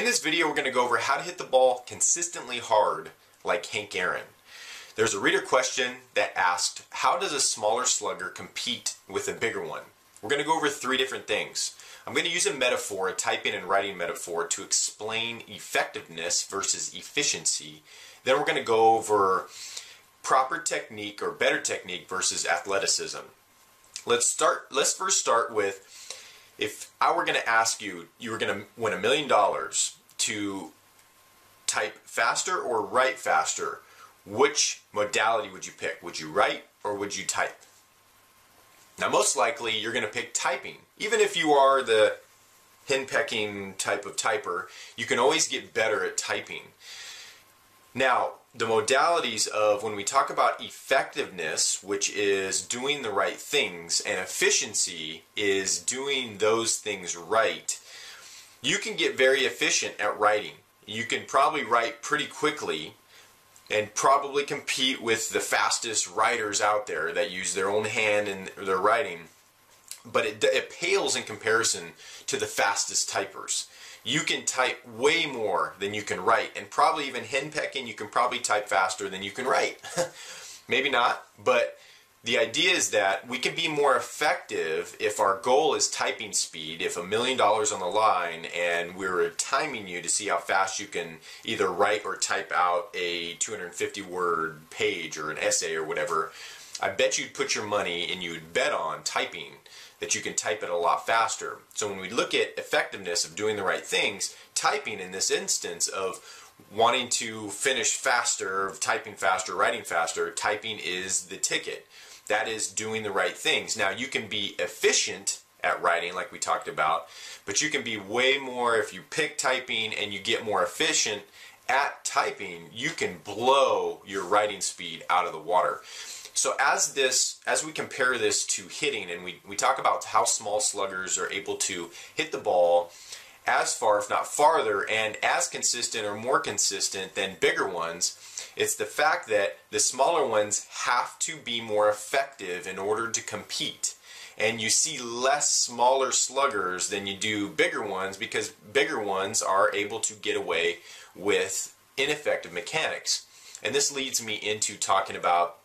In this video, we're going to go over how to hit the ball consistently hard like Hank Aaron. There's a reader question that asked, how does a smaller slugger compete with a bigger one? We're going to go over three different things. I'm going to use a metaphor, a typing and writing metaphor, to explain effectiveness versus efficiency. Then we're going to go over proper technique or better technique versus athleticism. Let's first start with, if I were going to ask you, you were going to win $1 million to type faster or write faster, which modality would you pick? Would you write or would you type? Now, most likely you're going to pick typing. Even if you are the henpecking type of typer, you can always get better at typing. Now, the modalities of when we talk about effectiveness, which is doing the right things, and efficiency is doing those things right, you can get very efficient at writing. You can probably write pretty quickly and probably compete with the fastest writers out there that use their own hand in their writing, but it pales in comparison to the fastest typers. You can type way more than you can write, and probably even henpecking, you can probably type faster than you can write. Maybe not, but the idea is that we can be more effective if our goal is typing speed. If $1 million on the line and we're timing you to see how fast you can either write or type out a 250-word page or an essay or whatever, I bet you'd put your money and you'd bet on typing, that you can type it a lot faster. So when we look at effectiveness of doing the right things, typing in this instance of wanting to finish faster, of typing faster, writing faster, typing is the ticket. That is doing the right things. Now, you can be efficient at writing like we talked about, but you can be way more, if you pick typing and you get more efficient at typing, you can blow your writing speed out of the water. So as we compare this to hitting, and we talk about how small sluggers are able to hit the ball as far, if not farther, and as consistent or more consistent than bigger ones, it's the fact that the smaller ones have to be more effective in order to compete. And you see less smaller sluggers than you do bigger ones, because bigger ones are able to get away with ineffective mechanics. And this leads me into talking about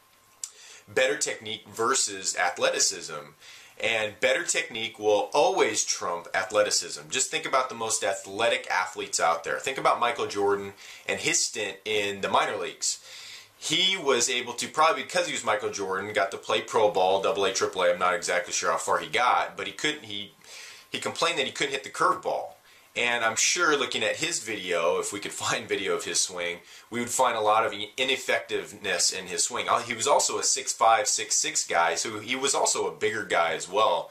better technique versus athleticism. And better technique will always trump athleticism. Just think about the most athletic athletes out there. Think about Michael Jordan and his stint in the minor leagues. He was able to, probably because he was Michael Jordan, got to play pro ball, AA, AAA. I'm not exactly sure how far he got, but he couldn't. He complained that he couldn't hit the curveball. And I'm sure looking at his video, if we could find video of his swing, we would find a lot of ineffectiveness in his swing. He was also a 6'5", 6'6" guy, so he was also a bigger guy as well.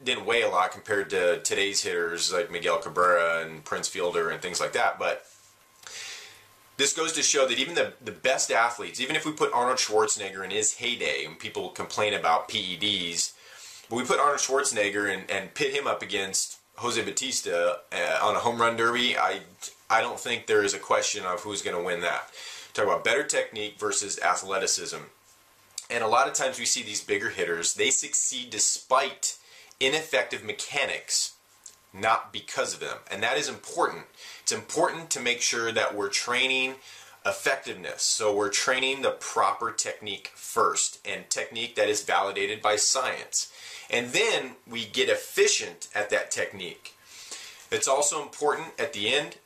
Didn't weigh a lot compared to today's hitters like Miguel Cabrera and Prince Fielder and things like that. But this goes to show that even the best athletes, even if we put Arnold Schwarzenegger in his heyday, and people complain about PEDs, but we put Arnold Schwarzenegger and pit him up against Jose Bautista on a home run derby, I don't think there is a question of who's going to win that. Talk about better technique versus athleticism. And a lot of times we see these bigger hitters, they succeed despite ineffective mechanics, not because of them. And that is important. It's important to make sure that we're training effectiveness. So we're training the proper technique first, and technique that is validated by science. And then we get efficient at that technique. It's also important at the end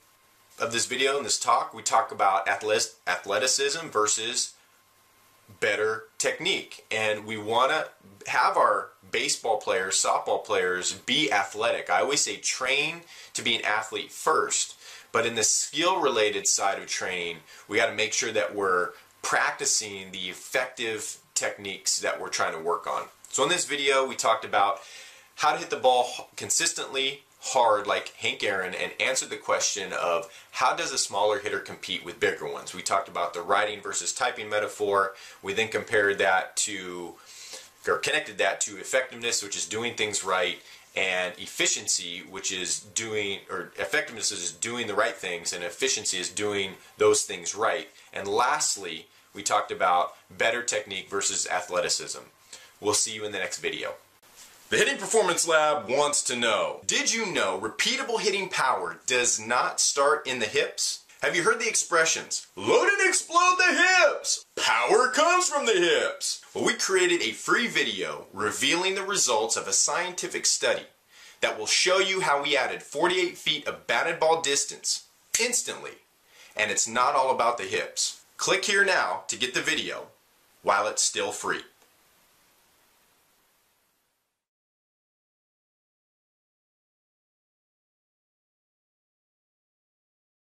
of this video, in this talk, we talk about athleticism versus better technique. And we want to have our baseball players, softball players be athletic. I always say train to be an athlete first. But in the skill-related side of training, we got to make sure that we're practicing the effective techniques that we're trying to work on. So in this video, we talked about how to hit the ball consistently hard like Hank Aaron, and answered the question of how does a smaller hitter compete with bigger ones. We talked about the writing versus typing metaphor. We then compared that to, or connected that to effectiveness, which is doing things right, and efficiency, which is doing, or effectiveness is doing the right things, and efficiency is doing those things right. And lastly, we talked about better technique versus athleticism. We'll see you in the next video. The Hitting Performance Lab wants to know, did you know repeatable hitting power does not start in the hips? Have you heard the expressions, load and explode the hips? Power comes from the hips. Well, we created a free video revealing the results of a scientific study that will show you how we added 48 feet of batted ball distance instantly. And it's not all about the hips. Click here now to get the video while it's still free.